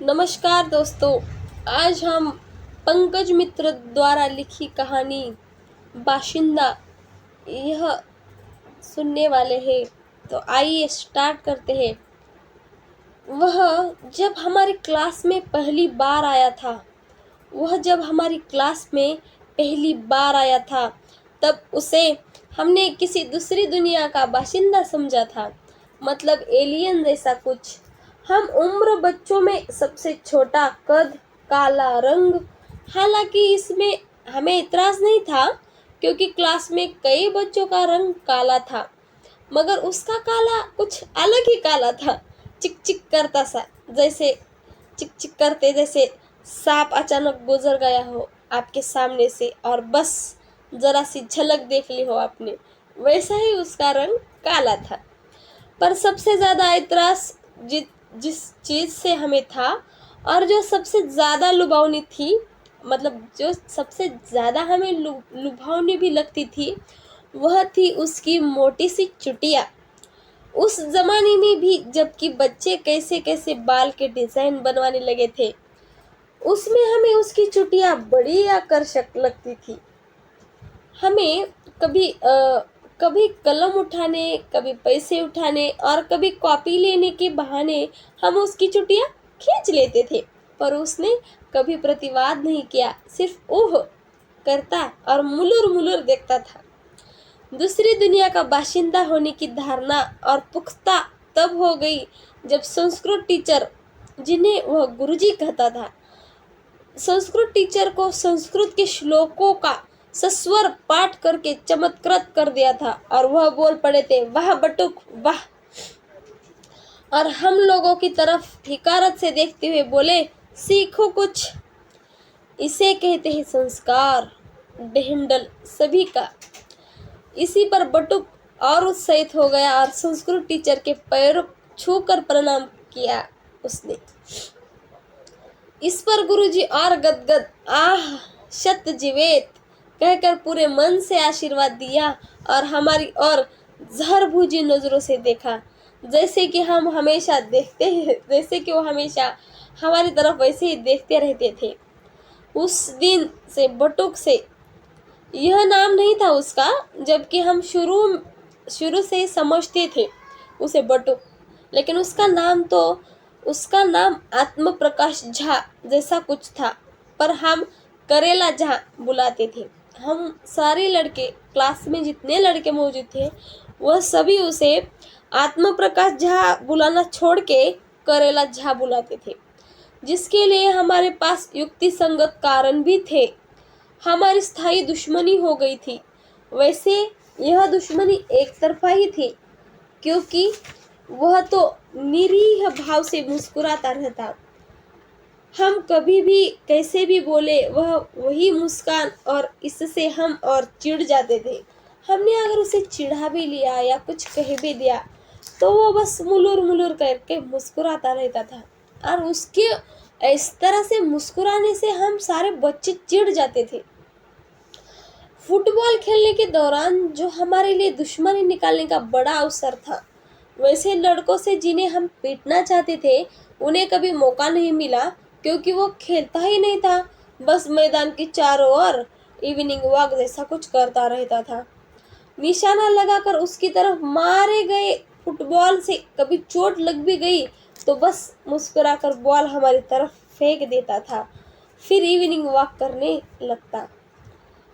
नमस्कार दोस्तों। आज हम पंकज मित्र द्वारा लिखी कहानी बाशिंदा यह सुनने वाले हैं। तो आइए स्टार्ट करते हैं। वह जब हमारी क्लास में पहली बार आया था वह जब हमारी क्लास में पहली बार आया था तब उसे हमने किसी दूसरी दुनिया का बाशिंदा समझा था, मतलब एलियन जैसा कुछ। हम उम्र बच्चों में सबसे छोटा, कद, काला रंग। हालांकि इसमें हमें इतराज नहीं था क्योंकि क्लास में कई बच्चों का रंग काला था, मगर उसका काला कुछ अलग ही काला था। चिक चिक करता सा, जैसे चिक चिक करते जैसे सांप अचानक गुजर गया हो आपके सामने से और बस जरा सी झलक देख ली हो आपने, वैसा ही उसका रंग काला था। पर सबसे ज्यादा इतराज जिस चीज से हमें था और जो सबसे ज्यादा लुभावनी थी, मतलब जो सबसे ज्यादा हमें लुभावनी भी लगती थी, वह थी उसकी मोटी सी चुटिया। उस जमाने में भी जबकि बच्चे कैसे कैसे बाल के डिजाइन बनवाने लगे थे, उसमें हमें उसकी चुटिया बड़ी आकर्षक लगती थी। हमें कभी कलम उठाने, कभी पैसे उठाने और कभी कॉपी लेने के बहाने हम उसकी चुटिया खींच लेते थे, पर उसने कभी प्रतिवाद नहीं किया, सिर्फ ओह करता और मुलुर मुलुर देखता था। दूसरी दुनिया का बाशिंदा होने की धारणा और पुख्ता तब हो गई जब संस्कृत टीचर, जिन्हें वह गुरुजी कहता था, संस्कृत टीचर को संस्कृत के श्लोकों का सस्वर पाठ करके चमत्कृत कर दिया था और वह बोल पड़े थे, वाह बटुक वाह। और हम लोगों की तरफ हिकारत से देखते हुए बोले, सीखो कुछ। इसे कहते हैं संस्कार, ढेंडल सभी का। इसी पर बटुक और उत्साहित हो गया और संस्कृत टीचर के पैरों छूकर प्रणाम किया उसने। इस पर गुरुजी और गदगद, आह शत जीवेत कहकर पूरे मन से आशीर्वाद दिया और हमारी ओर जहरभूजी नजरों से देखा, जैसे कि हम हमेशा देखते हैं, जैसे कि वो हमेशा हमारी तरफ वैसे ही देखते रहते थे। उस दिन से बटुक से यह नाम नहीं था उसका, जबकि हम शुरू शुरू से ही समझते थे उसे बटुक, लेकिन उसका नाम आत्म प्रकाश झा जैसा कुछ था, पर हम करेला झा बुलाते थे। हम सारे लड़के, क्लास में जितने लड़के मौजूद थे, वह सभी उसे आत्म प्रकाश झा बुलाना छोड़ के करेला झा बुलाते थे, जिसके लिए हमारे पास युक्ति संगत कारण भी थे। हमारी स्थायी दुश्मनी हो गई थी। वैसे यह दुश्मनी एक तरफा ही थी, क्योंकि वह तो निरीह भाव से मुस्कुराता रहता। हम कभी भी कैसे भी बोले वह वही मुस्कान, और इससे हम और चिढ़ जाते थे। हमने अगर उसे चिढ़ा भी लिया या कुछ कह भी दिया तो वो बस मुलुर मुलुर करके मुस्कुराता रहता था, और उसके इस तरह से मुस्कुराने से हम सारे बच्चे चिढ़ जाते थे। फुटबॉल खेलने के दौरान जो हमारे लिए दुश्मनी निकालने का बड़ा अवसर था, वैसे लड़कों से जिन्हें हम पीटना चाहते थे उन्हें कभी मौका नहीं मिला, क्योंकि वो खेलता ही नहीं था, बस मैदान के चारों ओर इवनिंग वॉक जैसा कुछ करता रहता था। निशाना लगाकर उसकी तरफ मारे गए फुटबॉल से कभी चोट लग भी गई तो बस मुस्कुराकर बॉल हमारी तरफ फेंक देता था, फिर इवनिंग वॉक करने लगता।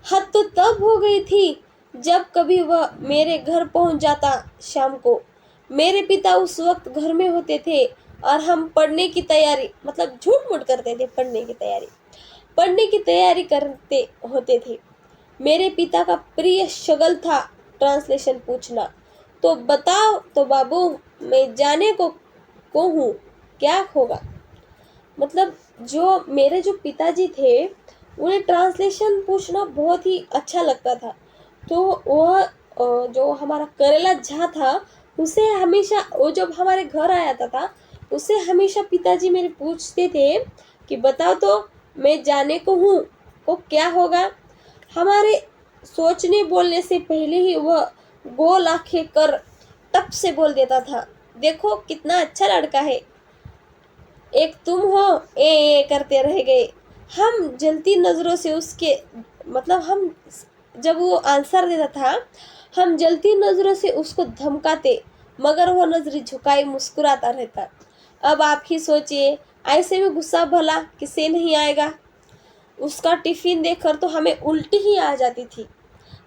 हद तो तब हो गई थी जब कभी वह मेरे घर पहुंच जाता शाम को। मेरे पिता उस वक्त घर में होते थे और हम पढ़ने की तैयारी, मतलब झूठ मूठ करते थे, पढ़ने की तैयारी करते होते थे। मेरे पिता का प्रिय शगल था ट्रांसलेशन पूछना। तो बताओ तो बाबू, मैं जाने को हूँ, क्या होगा। मतलब जो मेरे जो पिताजी थे उन्हें ट्रांसलेशन पूछना बहुत ही अच्छा लगता था। तो वह जो हमारा करेला झा था, उसे हमेशा, वो जब हमारे घर आया था उसे हमेशा पिताजी मेरे पूछते थे कि बताओ तो मैं जाने को हूँ को क्या होगा। हमारे सोचने बोलने से पहले ही वह गोल आंखें कर टप से बोल देता था, देखो कितना अच्छा लड़का है। एक तुम हो, ए करते रह गए। हम जलती नज़रों से उसके मतलब हम जब वो आंसर देता था, हम जलती नज़रों से उसको धमकाते, मगर वो नजरें झुकाए मुस्कुराता रहता। अब आप ही सोचिए, ऐसे में गुस्सा भला किसे नहीं आएगा। उसका टिफिन देखकर तो हमें उल्टी ही आ जाती थी।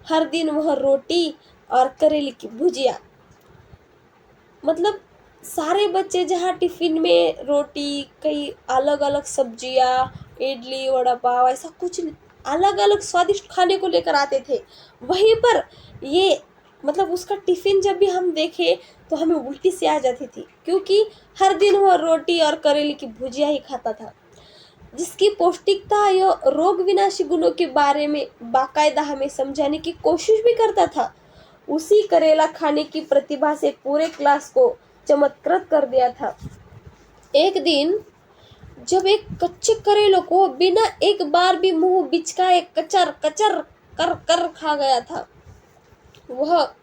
हर दिन वह रोटी और करेले की भुजिया, मतलब सारे बच्चे जहाँ टिफिन में रोटी, कई अलग अलग सब्जियाँ, इडली, वड़ा पाव, ऐसा कुछ अलग अलग स्वादिष्ट खाने को लेकर आते थे, वहीं पर ये मतलब उसका टिफिन जब भी हम देखे तो हमें उल्टी सी आ जाती थी, क्योंकि हर दिन वह रोटी और करेले की भुजिया ही खाता था, जिसकी पौष्टिकता या रोग विनाशी गुणों के बारे में बाकायदा हमें समझाने की कोशिश भी करता था। उसी करेला खाने की प्रतिभा से पूरे क्लास को चमत्कृत कर दिया था। एक दिन जब एक कच्चे करेलों को बिना एक बार भी मुंह बिचकाए कचर कचर कर कर खा गया था। वह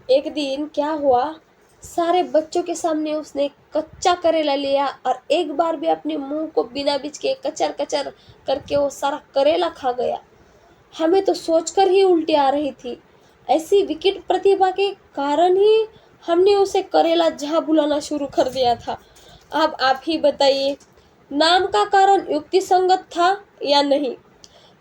एक दिन क्या हुआ, सारे बच्चों के सामने उसने कच्चा करेला लिया और एक बार भी अपने मुंह को बिना बीच के कचर कचर करके वो सारा करेला खा गया। हमें तो सोचकर ही उल्टी आ रही थी। ऐसी विकट प्रतिभा के कारण ही हमने उसे करेला जहाँ बुलाना शुरू कर दिया था। अब आप ही बताइए, नाम का कारण युक्ति संगत था या नहीं।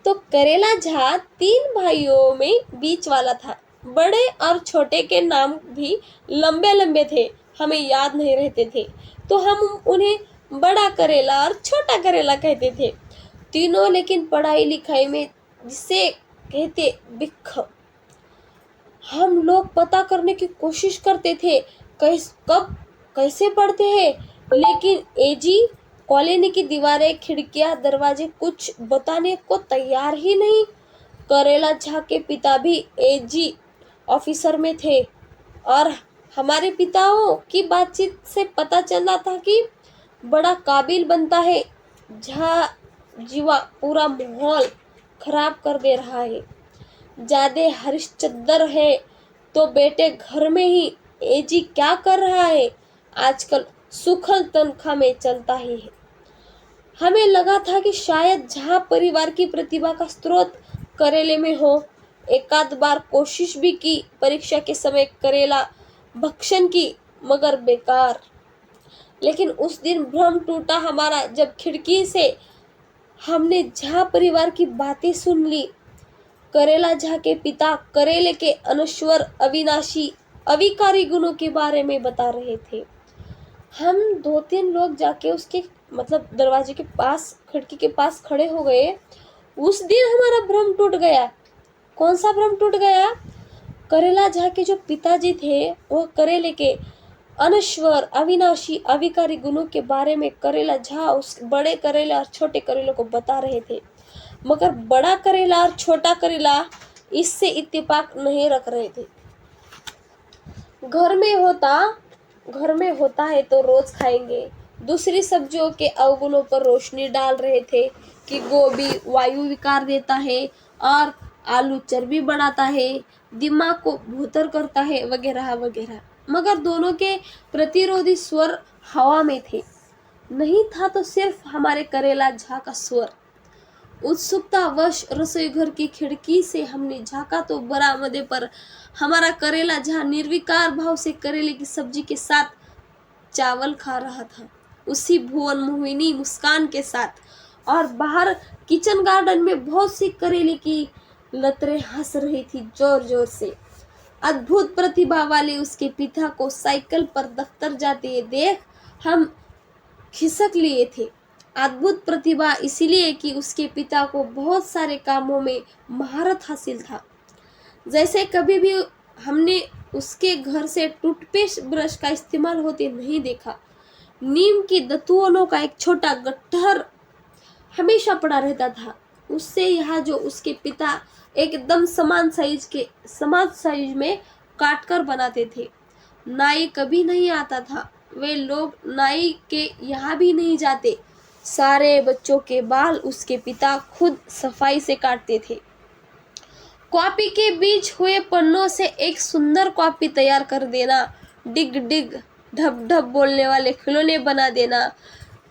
तो करेला झा 3 भाइयों में बीच वाला था। बड़े और छोटे के नाम भी लंबे लंबे थे, हमें याद नहीं रहते थे, तो हम उन्हें बड़ा करेला और छोटा करेला कहते थे। तीनों लेकिन पढ़ाई लिखाई में जिसे कहते बिख। हम लोग पता करने की कोशिश करते थे कब कैसे पढ़ते हैं, लेकिन एजी कॉलोनी की दीवारें, खिड़कियां, दरवाजे कुछ बताने को तैयार ही नहीं। करेला झा के पिता भी एजी ऑफिसर में थे और हमारे पिताओं की बातचीत से पता चला था कि बड़ा काबिल बनता है। झा जीवा पूरा माहौल खराब कर दे रहा है। ज्यादा हरिश्चंद्र है तो बेटे घर में ही एजी क्या कर रहा है, आजकल सुखल तनख्वाह में चलता ही है। हमें लगा था कि शायद झा परिवार की प्रतिभा का स्रोत करेले में हो। एकाध बार कोशिश भी की, परीक्षा के समय करेला भक्षण की, मगर बेकार। लेकिन उस दिन भ्रम टूटा हमारा जब खिड़की से हमने झा परिवार की बातें सुन ली। करेला झा के पिता करेले के अनश्वर, अविनाशी, अविकारी गुणों के बारे में बता रहे थे। हम 2-3 लोग जाके उसके मतलब दरवाजे के पास, खिड़की के पास खड़े हो गए। उस दिन हमारा भ्रम टूट गया। कौन सा भ्रम टूट गया? करेला झा के जो पिताजी थे वो करेले के अनश्वर, अविनाशी, अविकारी गुणों के बारे में करेला झा उस बड़े करेला और छोटे करेले को बता रहे थे, मगर बड़ा करेला और छोटा करेला इससे इत्तेफाक नहीं रख रहे थे। घर में होता है तो रोज खाएंगे। दूसरी सब्जियों के अवगुणों पर रोशनी डाल रहे थे कि गोभी वायु विकार देता है और आलू चर्बी बढ़ाता है, दिमाग को भूतर करता है, वगैरह वगैरह। मगर दोनों के प्रतिरोधी स्वर हवा में थे। नहीं था तो सिर्फ हमारे करेला झा का स्वर। उत्सुकतावश रसोई घर की खिड़की से हमने झांका तो बरामदे पर हमारा करेला झा निर्विकार भाव से करेले की सब्जी के साथ चावल खा रहा था, उसी भुवन मोहिनी मुस्कान के साथ। और बाहर किचन गार्डन में बहुत सी करेले की लतरें हंस रही थी जोर जोर से। अद्भुत प्रतिभा वाले उसके पिता को साइकिल पर दफ्तर जाते देख हम खिसक लिए थे। अद्भुत प्रतिभा इसलिए कि उसके पिता को बहुत सारे कामों में महारत हासिल था। जैसे कभी भी हमने उसके घर से टूथपेस्ट ब्रश का इस्तेमाल होते नहीं देखा। नीम की दतुओं का एक छोटा गट्ठर हमेशा पड़ा रहता था। उससे यहाँ जो उसके पिता एकदम समान साइज में काटकर बनाते थे। नाई कभी नहीं आता था, वे लोग नाई के यहाँ भी नहीं जाते। सारे बच्चों के बाल उसके पिता खुद सफाई से काटते थे। कॉपी के बीच हुए पन्नों से एक सुंदर कॉपी तैयार कर देना, डिग डिग ढब ढब बोलने वाले खिलौने बना देना,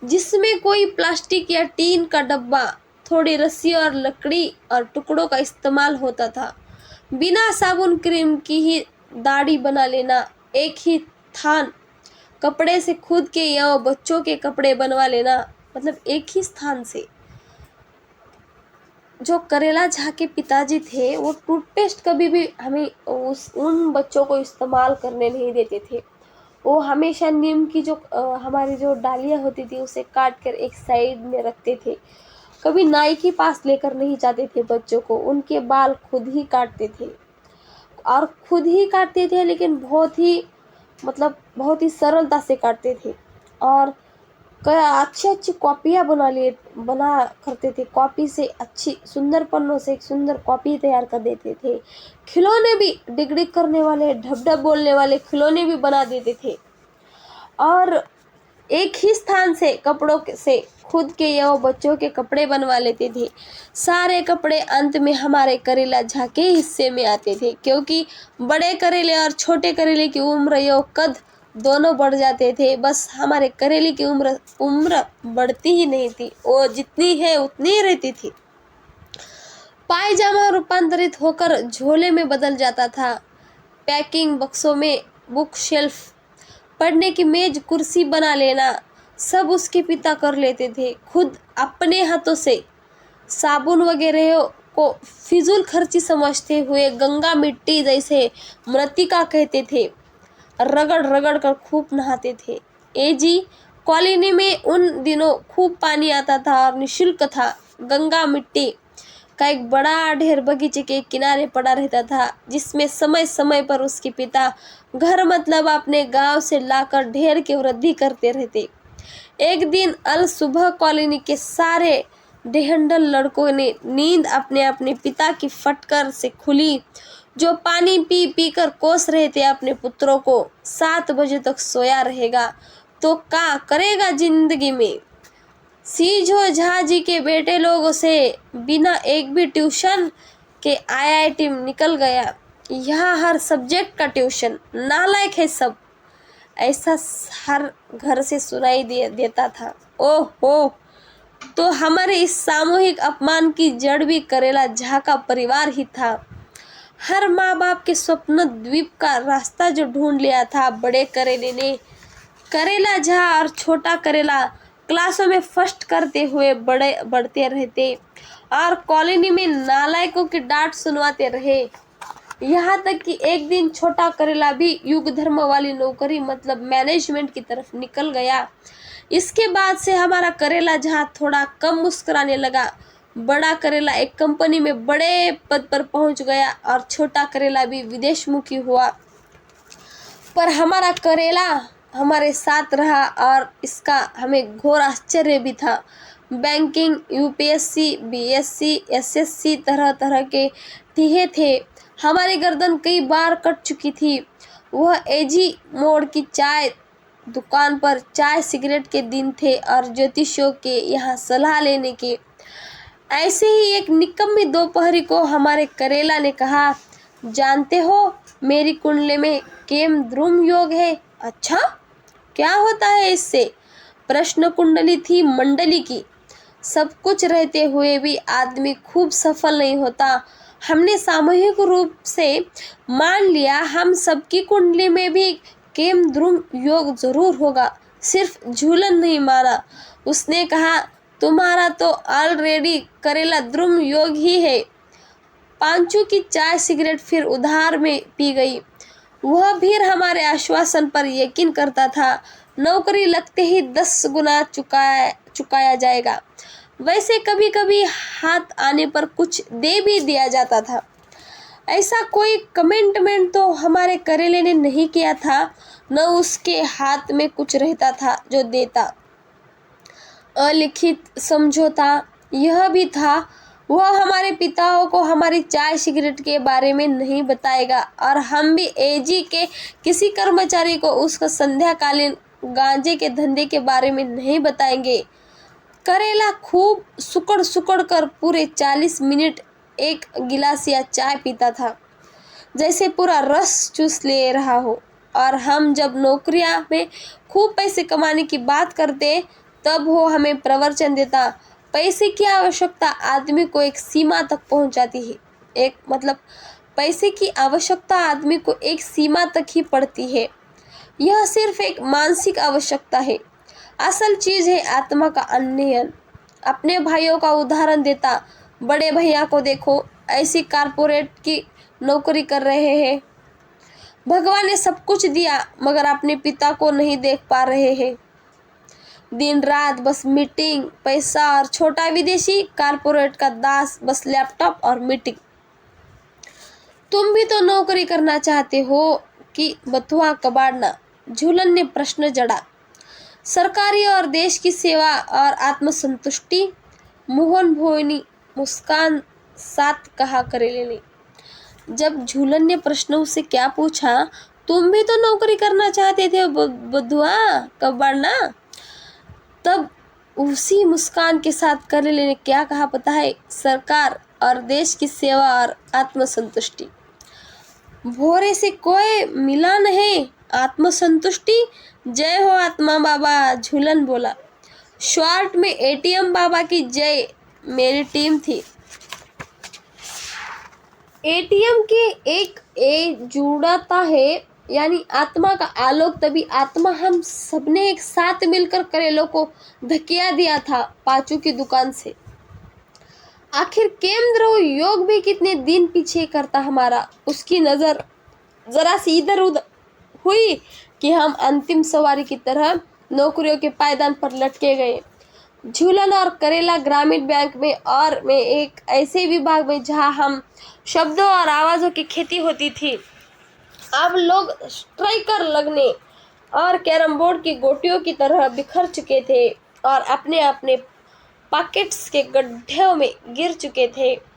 जिसमें कोई प्लास्टिक या टीन का डब्बा, थोड़ी रस्सी और लकड़ी और टुकड़ों का इस्तेमाल होता था। बिना साबुन क्रीम की ही दाढ़ी बना लेना, एक ही थान कपड़े से खुद के या बच्चों के कपड़े बनवा लेना, मतलब एक ही स्थान से। जो करेला झा के पिताजी थे वो टूथपेस्ट कभी भी हमें उन बच्चों को इस्तेमाल करने नहीं देते थे। वो हमेशा नीम की जो हमारी जो डालियाँ होती थी उसे काट कर एक साइड में रखते थे। कभी नाई के पास लेकर नहीं जाते थे बच्चों को, उनके बाल खुद ही काटते थे और खुद ही काटते थे, लेकिन बहुत ही सरलता से काटते थे। और अच्छी अच्छी कॉपियाँ बना करते थे। कॉपी से अच्छी सुंदर पन्नों से एक सुंदर कॉपी तैयार कर देते थे। खिलौने भी डिग-डिग करने वाले, ढब-ढब बोलने वाले खिलौने भी बना देते थे। और एक ही स्थान से से खुद के या बच्चों के कपड़े बनवा लेते थे। सारे कपड़े अंत में हमारे करेला झा के हिस्से में आते थे, क्योंकि बड़े करेले और छोटे करेले की उम्र या कद दोनों बढ़ जाते थे। बस हमारे करेले की उम्र बढ़ती ही नहीं थी, वो जितनी है उतनी ही रहती थी। पायजामा रूपांतरित होकर झोले में बदल जाता था। पैकिंग बक्सों में बुक शेल्फ, पढ़ने की मेज कुर्सी बना लेना, सब उसके पिता कर लेते थे। खुद अपने हाथों से साबुन वगैरह को फिजूल खर्ची समझते हुए गंगा मिट्टी जैसे मृतिका कहते थे, रगड़ रगड़ कर खूब नहाते थे। एजी कॉलोनी में उन दिनों खूब पानी आता था और निःशुल्क था। गंगा मिट्टी का एक बड़ा ढेर बगीचे के किनारे पड़ा रहता था, जिसमें समय समय पर उसके पिता घर मतलब अपने गांव से लाकर ढेर की वृद्धि करते रहते। एक दिन अल सुबह कॉलोनी के सारे ढेंढल लड़कों ने नींद अपने अपने पिता की फटकर से खुली, जो पानी पी पी कर कोस रहे थे अपने पुत्रों को। 7 बजे तक सोया रहेगा तो क्या करेगा जिंदगी में। सीजो झा जी के बेटे लोगों से बिना एक भी ट्यूशन के आईआईटी निकल गया। यहाँ हर सब्जेक्ट का ट्यूशन, नालायक है सब, ऐसा हर घर से सुनाई देता था। ओहो, तो हमारे इस सामूहिक अपमान की जड़ भी करेला झा का परिवार ही था। हर माँ बाप के स्वप्न द्वीप का रास्ता जो ढूंढ लिया था बड़े करेले ने। करेला झा और छोटा करेला क्लासों में फर्स्ट करते हुए बढ़ते रहते और कॉलोनी में नालायकों की डांट सुनवाते रहे। यहाँ तक कि एक दिन छोटा करेला भी युग धर्म वाली नौकरी मतलब मैनेजमेंट की तरफ निकल गया। इसके बाद से हमारा करेला झा थोड़ा कम मुस्कुराने लगा। बड़ा करेला एक कंपनी में बड़े पद पर पहुंच गया और छोटा करेला भी विदेशमुखी हुआ। पर हमारा करेला हमारे साथ रहा और इसका हमें घोर आश्चर्य भी था। बैंकिंग, यूपीएससी, बीएससी, एसएससी, तरह तरह के टीहे थे। हमारी गर्दन कई बार कट चुकी थी। वह एजी मोड़ की चाय दुकान पर चाय सिगरेट के दिन थे और ज्योतिषियों के यहाँ सलाह लेने के। ऐसे ही एक निकम्मी दोपहरी को हमारे करेला ने कहा, जानते हो मेरी कुंडली में केम द्रुम योग है। अच्छा, क्या होता है इससे? प्रश्न कुंडली थी मंडली की। सब कुछ रहते हुए भी आदमी खूब सफल नहीं होता। हमने सामूहिक रूप से मान लिया हम सबकी कुंडली में भी केम द्रुम योग जरूर होगा, सिर्फ झूलन नहीं माना। उसने कहा, तुम्हारा तो ऑलरेडी करेला द्रुम योग ही है। पांचू की चाय सिगरेट फिर उधार में पी गई। वह भी हमारे आश्वासन पर यकीन करता था। नौकरी लगते ही 10 गुना चुकाया जाएगा। वैसे कभी कभी हाथ आने पर कुछ दे भी दिया जाता था। ऐसा कोई कमिटमेंट तो हमारे करेले ने नहीं किया था, न उसके हाथ में कुछ रहता था जो देता। अलिखित समझौता यह भी था, वह हमारे पिताओं को हमारी चाय सिगरेट के बारे में नहीं बताएगा और हम भी एजी के किसी कर्मचारी को उसका संध्याकालीन गांजे के धंधे के बारे में नहीं बताएंगे। करेला खूब सुकड़ सुकड़ कर पूरे 40 मिनट एक गिलास या चाय पीता था, जैसे पूरा रस चूस ले रहा हो। और हम जब नौकरियां में खूब पैसे कमाने की बात करते तब वो हमें प्रवचन देता। पैसे की आवश्यकता आदमी को एक सीमा तक पहुंचाती है। पैसे की आवश्यकता आदमी को एक सीमा तक ही पड़ती है। यह सिर्फ एक मानसिक आवश्यकता है। असल चीज है आत्मा का उन्नयन। अपने भाइयों का उदाहरण देता, बड़े भैया को देखो, ऐसी कारपोरेट की नौकरी कर रहे हैं। भगवान ने सब कुछ दिया मगर अपने पिता को नहीं देख पा रहे हैं। दिन रात बस मीटिंग, पैसा और छोटा विदेशी कारपोरेट का दास, बस लैपटॉप और मीटिंग। तुम भी तो नौकरी करना चाहते हो कि बथुआ कबाड़ना? झूलन ने प्रश्न जड़ा। सरकारी और देश की सेवा और आत्मसंतुष्टि, मोहन भोईनी मुस्कान साथ कहा करेले ने। जब झूलन ने प्रश्न उससे क्या पूछा, तुम भी तो नौकरी करना चाहते थे बथुआ कबाड़ना, तब उसी मुस्कान के साथ करेले ने क्या कहा पता है? सरकार और देश की सेवा और आत्मसंतुष्टि। भोरे से कोई मिला नहीं, आत्मसंतुष्टि। जय हो आत्मा बाबा, झूलन बोला। शॉर्ट में एटीएम बाबा की जय मेरी टीम थी। एटीएम के एक ए जुड़ता है, यानी आत्मा का आलोक। तभी आत्मा हम सबने एक साथ मिलकर करेलों को धकिया दिया था पाचू की दुकान से। आखिर केंद्र योग भी कितने दिन पीछे करता हमारा। उसकी नजर जरा सी इधर उधर हुई कि हम अंतिम सवारी की तरह नौकरियों के पायदान पर लटके गए। झूलन और करेला ग्रामीण बैंक में और में एक ऐसे विभाग में जहां हम शब्दों और आवाजों की खेती होती थी। अब लोग स्ट्राइकर लगने और कैरम बोर्ड की गोटियों की तरह बिखर चुके थे और अपने अपने पॉकेट्स के गड्ढों में गिर चुके थे।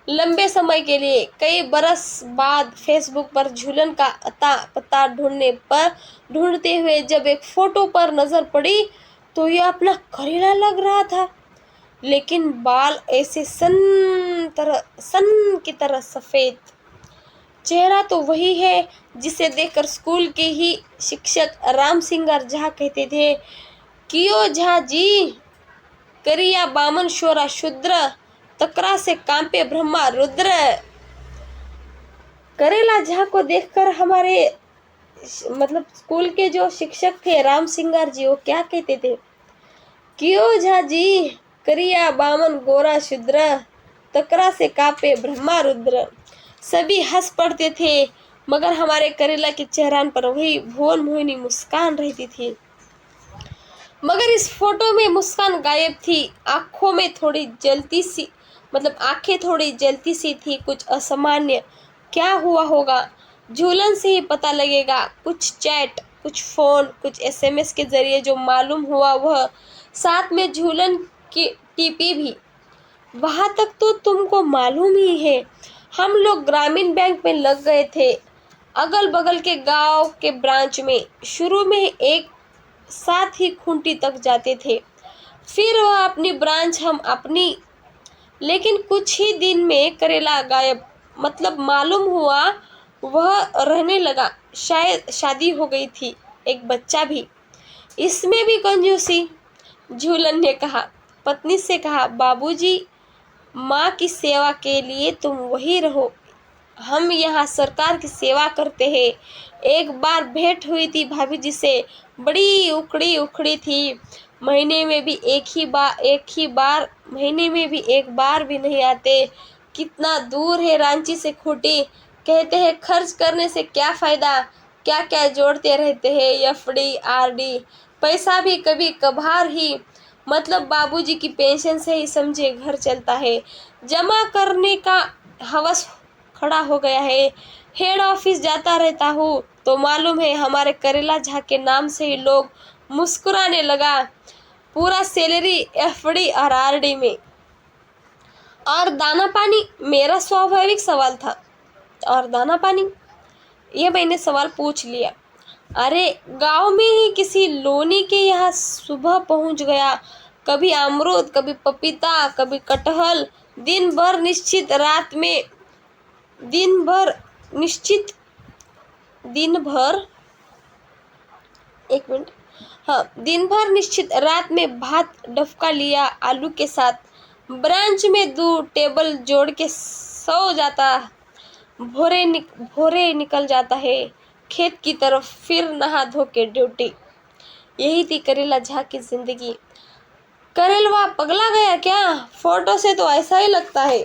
लंबे समय के लिए कई बरस बाद फेसबुक पर झूलन का अता पता ढूंढते हुए जब एक फोटो पर नजर पड़ी तो यह अपना करेला लग रहा था, लेकिन बाल ऐसे सन की तरह सफेद। चेहरा तो वही है जिसे देखकर स्कूल के ही शिक्षक राम सिंगर झा कहते थे, कियो झा जी, करिया बामन शोरा शूद्र, तकरा से कांपे ब्रह्मा रुद्र। करेला झा को देखकर हमारे स्कूल के जो शिक्षक थे राम सिंगर जी, वो क्या कहते थे? कियो झा जी, करिया बामन गोरा शूद्र, तकरा से कांपे ब्रह्मा रुद्र। सभी हंस पड़ते थे मगर हमारे करेला के चेहरान पर वही भुवन मोहिनी मुस्कान रहती थी। मगर इस फोटो में मुस्कान गायब थी। आंखें थोड़ी जलती सी थी, कुछ असामान्य। क्या हुआ होगा? झूलन से ही पता लगेगा। कुछ चैट, कुछ फोन, कुछ एसएमएस के जरिए जो मालूम हुआ वह साथ में झूलन की टीपी भी। वहां तक तो तुमको मालूम ही है। हम लोग ग्रामीण बैंक में लग गए थे, अगल बगल के गांव के ब्रांच में। शुरू में एक साथ ही खूंटी तक जाते थे, फिर वह अपनी ब्रांच, हम अपनी। लेकिन कुछ ही दिन में करेला गायब, मालूम हुआ वह रहने लगा। शायद शादी हो गई थी, एक बच्चा भी। इसमें भी कंजूसी, झूलन ने कहा। पत्नी से कहा, बाबूजी, माँ की सेवा के लिए तुम वही रहो, हम यहाँ सरकार की सेवा करते हैं। एक बार भेंट हुई थी भाभी जी से, बड़ी उखड़ी थी। महीने में भी एक बार भी नहीं आते। कितना दूर है रांची से खूंटी। कहते हैं खर्च करने से क्या फायदा, क्या क्या जोड़ते रहते हैं, एफडी आरडी। पैसा भी कभी कभार ही, बाबूजी की पेंशन से ही समझे घर चलता है। जमा करने का हवस खड़ा हो गया है। हेड ऑफिस जाता रहता हूँ तो मालूम है हमारे करेला झा के नाम से ही लोग मुस्कुराने लगा। पूरा सैलरी एफडी और आरडी में। और दाना पानी? मेरा स्वाभाविक सवाल था। और दाना पानी? ये मैंने सवाल पूछ लिया। अरे गांव में ही किसी लोनी के यहाँ सुबह पहुंच गया। कभी अमरूद, कभी पपीता, कभी कटहल। दिन भर निश्चित एक मिनट, हाँ, दिन भर निश्चित, रात में भात डफका लिया आलू के साथ, ब्रांच में 2 टेबल जोड़ के सो जाता, भोरे निकल जाता है खेत की तरफ, फिर नहा धो के ड्यूटी। यही थी करेला झा की जिंदगी। करेलवा पगला गया क्या? फोटो से तो ऐसा ही लगता है,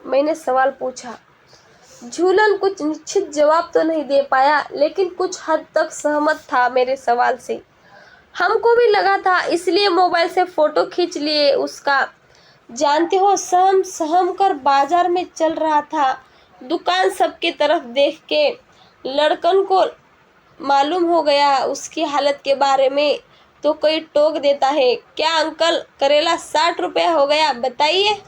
मैंने सवाल पूछा। झूलन कुछ निश्चित जवाब तो नहीं दे पाया, लेकिन कुछ हद तक सहमत था मेरे सवाल से। हमको भी लगा था, इसलिए मोबाइल से फोटो खींच लिए उसका। जानते हो, सहम सहम कर बाजार में चल रहा था। दुकान सबके तरफ देख के लड़कन को मालूम हो गया उसकी हालत के बारे में, तो कोई टोक देता है, क्या अंकल करेला 60 रुपया हो गया बताइए।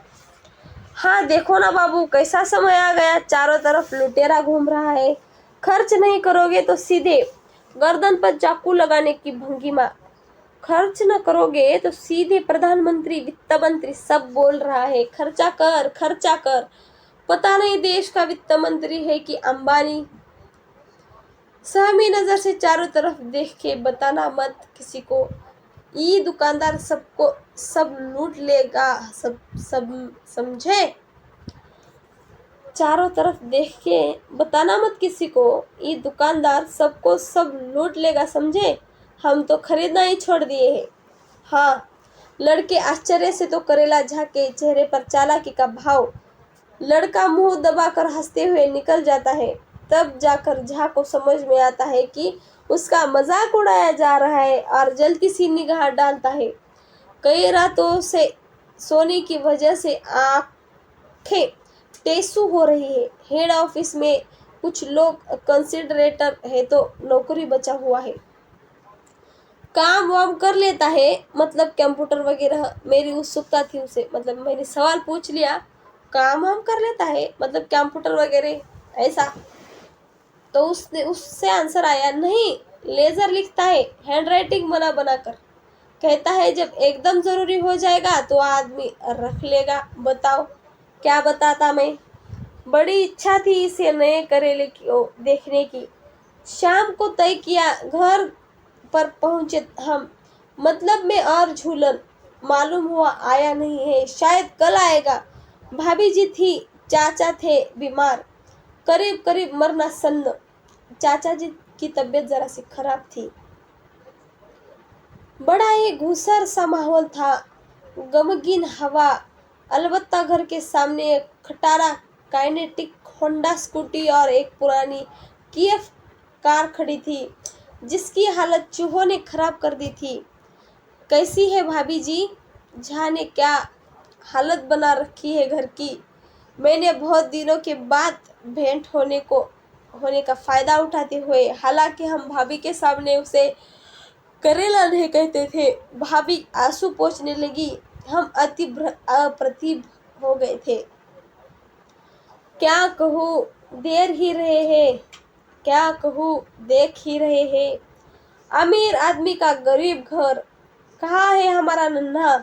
हाँ देखो ना बाबू, कैसा समय आ गया, चारों तरफ लुटेरा घूम रहा है। खर्च नहीं करोगे तो सीधे गर्दन पर चाकू लगाने की भंगिमा। खर्च न करोगे तो सीधे प्रधानमंत्री, वित्त मंत्री सब बोल रहा है खर्चा कर खर्चा कर। पता नहीं देश का वित्त मंत्री है कि अंबानी। सहमी नजर से चारों तरफ देख के बताना मत किसी को, ये दुकानदार सबको सब लूट लेगा, सब सब समझे। चारों तरफ देख के बताना मत किसी को, ये दुकानदार सबको सब लूट लेगा समझे। हम तो खरीदना ही छोड़ दिए हैं। हाँ, लड़के आश्चर्य से तो करेला झा के चेहरे पर चालाकी का भाव। लड़का मुंह दबाकर हंसते हुए निकल जाता है। तब जाकर झा को समझ में आता है कि उसका मजाक उड़ाया जा रहा है, और जल्दी सी निगाह डालता है। कई रातों से सोने की वजह से आंखें टेसू हो रही है। हेड ऑफिस में कुछ लोग कंसिडरेटर है तो नौकरी बचा हुआ है। काम वाम कर लेता है, मतलब कंप्यूटर वगैरह। मेरी उत्सुकता थी उसे, मतलब मैंने सवाल पूछ लिया, काम वाम कर लेता है मतलब कंप्यूटर वगैरह ऐसा। तो उससे आंसर आया, नहीं लेजर लिखता है, हैंडराइटिंग बना बनाकर। कहता है जब एकदम जरूरी हो जाएगा तो आदमी रख लेगा। बताओ क्या बताता मैं। बड़ी इच्छा थी इसे नए करेले की देखने की। शाम को तय किया, घर पर पहुंचे हम। मतलब में और झूलन। मालूम हुआ आया नहीं है, शायद कल आएगा। भाभी जी थी, चाचा थे बीमार, करीब करीब मरना सन्न। चाचा जी की तबीयत जरा सी खराब थी। बड़ा ही घुसर सा माहौल था, गमगीन हवा। अलबत्ता घर के सामने एक खटारा काइनेटिक होंडा स्कूटी और एक पुरानी कीएफ कार खड़ी थी, जिसकी हालत चूहों ने खराब कर दी थी। कैसी है भाभी जी? झा ने क्या हालत बना रखी है घर की। मैंने बहुत दिनों के बाद भेंट होने का फायदा उठाते हुए, हालांकि हम भाभी के सामने उसे करेला नहीं कहते थे, भाभी आंसू पोंछने लगी। हम अति अप्रतिभ हो गए थे। क्या कहूँ, देर ही रहे हैं, क्या कहूँ देख ही रहे हैं। अमीर आदमी का गरीब घर, कहाँ है हमारा नन्हा।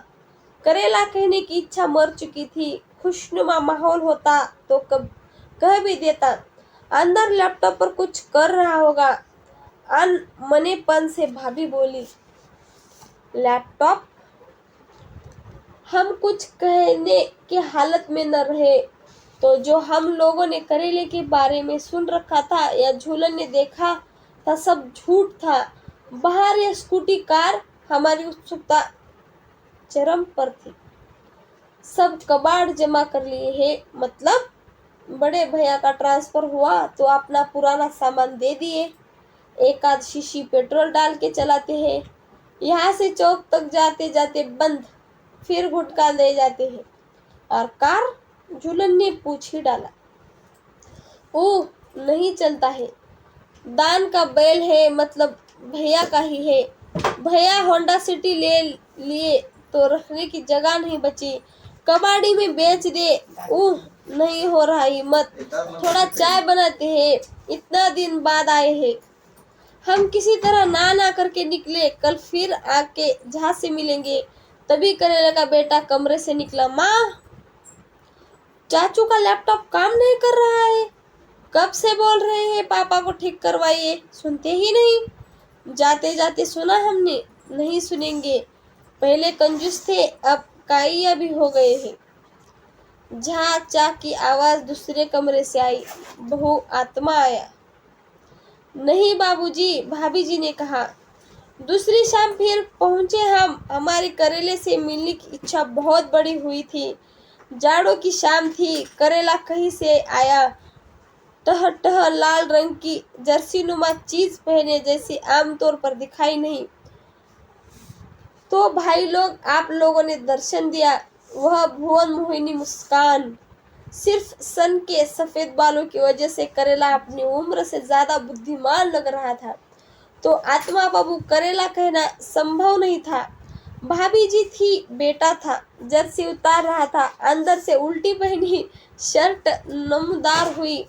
करेला कहने की इच्छा मर चुकी थी। खुशनुमा माहौल होता तो कब कह भी देता। अंदर लैपटॉप पर कुछ कर रहा होगा। अनमनेपन से भाभी बोली, लैपटॉप? हम कुछ कहने के हालत में न रहे। तो जो हम लोगों ने करेले के बारे में सुन रखा था या झूलन ने देखा था, सब झूठ था। बाहर या स्कूटी कार, हमारी उत्सुकता चरम पर थी। सब कबाड़ जमा कर लिए हैं, मतलब बड़े भैया का ट्रांसफर हुआ तो अपना पुराना सामान दे दिए। एक आध शीशी पेट्रोल डाल के चलाते हैं। यहाँ से चौक तक जाते जाते बंद, फिर गुटखा ले जाते हैं। और कार? झूलन ने पूछ ही डाला। ओह, नहीं चलता है। दान का बैल है, मतलब भैया का ही है। भैया होंडा सिटी ले लिए तो रखने की जगह नहीं बची, कबाड़ी में बेच दे। ओह, नहीं हो रहा हिम्मत। थोड़ा चाय बनाते हैं, इतना दिन बाद आए हैं। हम किसी तरह ना करके निकले। कल फिर आके झा से मिलेंगे। तभी करेला का बेटा कमरे से निकला। माँ, चाचू का लैपटॉप काम नहीं कर रहा है। कब से बोल रहे हैं पापा को ठीक करवाइए, सुनते ही नहीं। जाते जाते सुना हमने, नहीं सुनेंगे। पहले कंजूस थे, अब काइया भी हो गए हैं। झाक चाक की आवाज दूसरे कमरे से आई। बहू आत्मा आया। नहीं बाबूजी, भाभी जी ने कहा। दूसरी शाम फिर पहुंचे हम। हमारी करेले से मिलने की इच्छा बहुत बड़ी हुई थी। जाड़ों की शाम थी। करेला कहीं से आया। टह टह लाल रंग की जर्सी नुमा चीज पहने जैसी आमतौर पर दिखाई नहीं। तो भाई लोग, आप लोगों ने दर्शन दिया। वह भुवन मोहिनी मुस्कान। सिर्फ सन के सफेद बालों की वजह से करेला अपनी उम्र से ज्यादा बुद्धिमान लग रहा था। तो आत्मा बाबू करेला कहना संभव नहीं था। भाभी जी थी, बेटा था। जर्सी उतार रहा था। अंदर से उल्टी पहनी शर्ट नमदार हुई।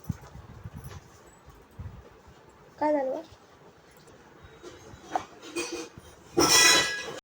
काय झालं?